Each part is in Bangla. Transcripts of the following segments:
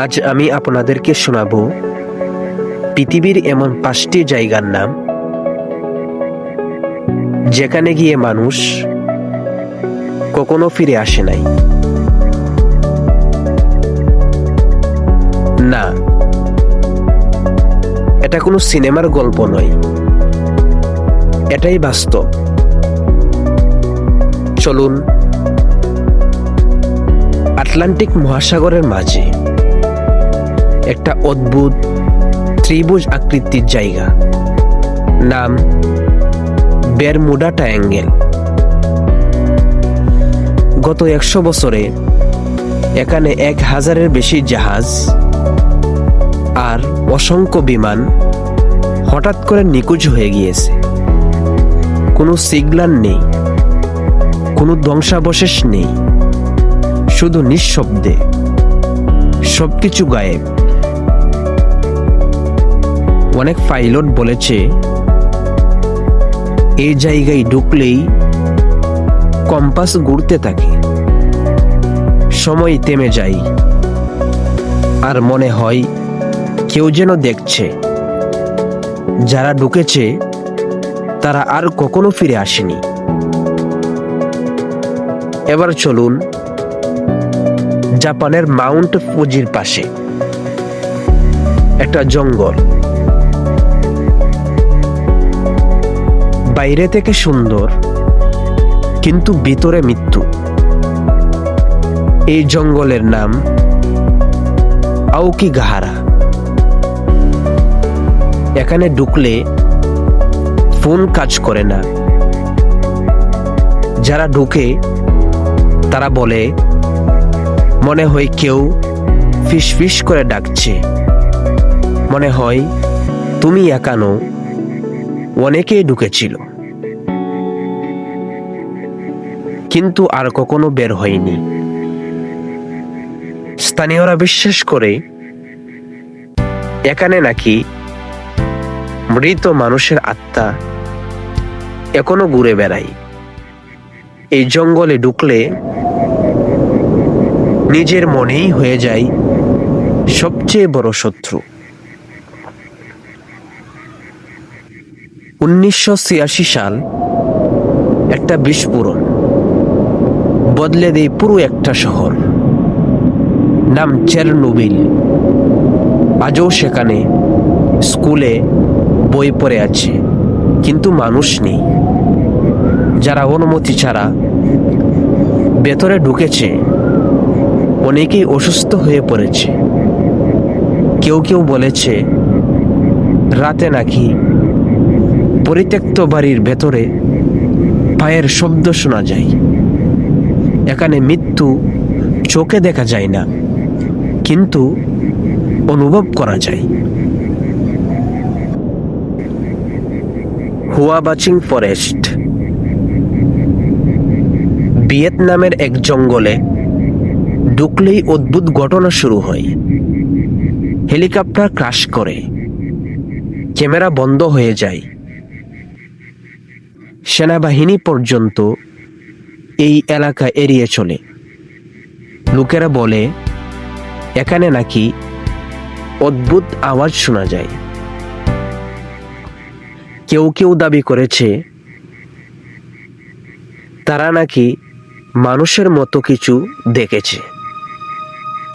আজ আমি আপনাদেরকে শোনাবো পৃথিবীর এমন 5টি জায়গার নাম যেখানে গিয়ে মানুষ কখনো ফিরে আসে নাই। না, এটা কোনো সিনেমার গল্প নয়, এটাই বাস্তব। চলুন, আটলান্টিক মহাসাগরের মাঝে একটা অদ্ভুত ত্রিভুজ আকৃতির জায়গা, নাম বারমুডা ট্রায়াঙ্গেল। গত 100 বছরে এখানে 1000-এর বেশি জাহাজ আর অসংখ্য বিমান হঠাৎ করে নিখোঁজ হয়ে গিয়েছে। কোনো সিগন্যাল নেই, কোনো ধ্বংসাবশেষ নেই, শুধু নিঃশব্দে সবকিছু গায়েব। অনেক পাইলট বলেছে এই জায়গায় ঢুকলেই কম্পাস ঘুরতে থাকে, সময় থেমে যায়, আর মনে হয় কেউ যেন দেখছে। যারা ঢুকেছে তারা আর কখনো ফিরে আসেনি। এবার চলুন জাপানের মাউন্ট ফুজির পাশে একটা জঙ্গল। বাইরে থেকে সুন্দর, কিন্তু ভিতরে মৃত্যু। এই জঙ্গলের নাম আওকিগাহারা। এখানে ঢুকলে ফোন কাজ করে না। যারা ঢুকে তারা বলে মনে হয় কেউ ফিস ফিস করে ডাকছে, মনে হয় তুমি একা নও, অনেকেই ঢুকেছিল কিন্তু আর কখনো বের হয়নি। স্থানীয়রা বিশ্বাস করে এখানে নাকি মৃত মানুষের আত্মা এখনো ঘুরে বেড়ায়। এই জঙ্গলে ঢুকলে নিজের মনেই হয়ে যায় সবচেয়ে বড় শত্রু। 1986 সাল একটা বিস্ফোরণ বদলে দেয় পুরো একটা শহর, নাম চেরনোবিল। আজও সেখানে স্কুলে বই পড়ে আছে, কিন্তু মানুষ নেই। যারা অনুমতি ছাড়া ভেতরে ঢুকেছে অনেকেই অসুস্থ হয়ে পড়েছে। কেউ কেউ বলেছে রাতে নাকি পরিত্যক্ত বাড়ির ভেতরে পায়ের শব্দ শোনা যায়। এখানে মৃত্যু চোখে দেখা যায় না, কিন্তু অনুভব করা যায়। হুয়াবাচিং ফরেস্ট ভিয়েতনামের এক জঙ্গলে ঢুকলেই অদ্ভুত ঘটনা শুরু হয়। হেলিকপ্টার ক্র্যাশ করে, ক্যামেরা বন্ধ হয়ে যায়, সেনাবাহিনী পর্যন্ত এই এলাকা এড়িয়ে চলে। লোকেরা বলে এখানে নাকি অদ্ভুত আওয়াজ শোনা যায়। কেউ কেউ দাবি করেছে তারা নাকি মানুষের মতো কিছু দেখেছে,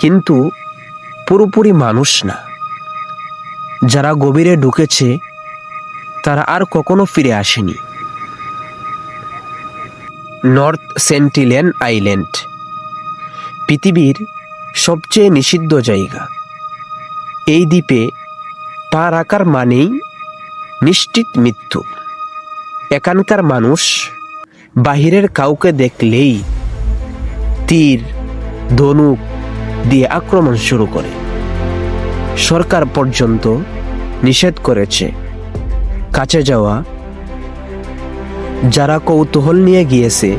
কিন্তু পুরোপুরি মানুষ না। যারা গভীরে ঢুকেছে তারা আর কখনো ফিরে আসেনি। নর্থ সেন্টিনেল আইল্যান্ড পৃথিবীর সবচেয়ে নিষিদ্ধ জায়গা। এই দ্বীপে পা রাখার মানেই নিশ্চিত মৃত্যু। এখানকার মানুষ বাহিরের কাউকে দেখলেই তীর ধনুক দিয়ে আক্রমণ শুরু করে। সরকার পর্যন্ত নিষেধ করেছে কাছে যাওয়া। যারা কৌতূহল নিয়ে গিয়েছে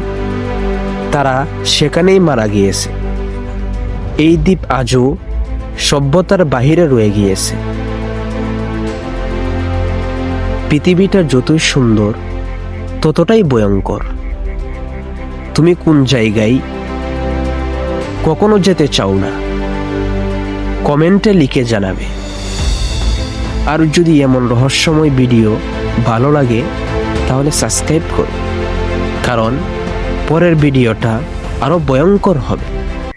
তারা সেখানেই মারা গিয়েছে। এই দ্বীপ আজও সভ্যতার বাহিরে রয়ে গিয়েছে। পৃথিবীটা যতই সুন্দর ততটাই ভয়ঙ্কর। তুমি কোন জায়গায় কখনো যেতে চাও না? কমেন্টে লিখে জানাবে। আর যদি এমন রহস্যময় ভিডিও ভালো লাগে তাহলে সাবস্ক্রাইব করুন, কারণ পরের ভিডিওটা আরো ভয়ঙ্কর হবে।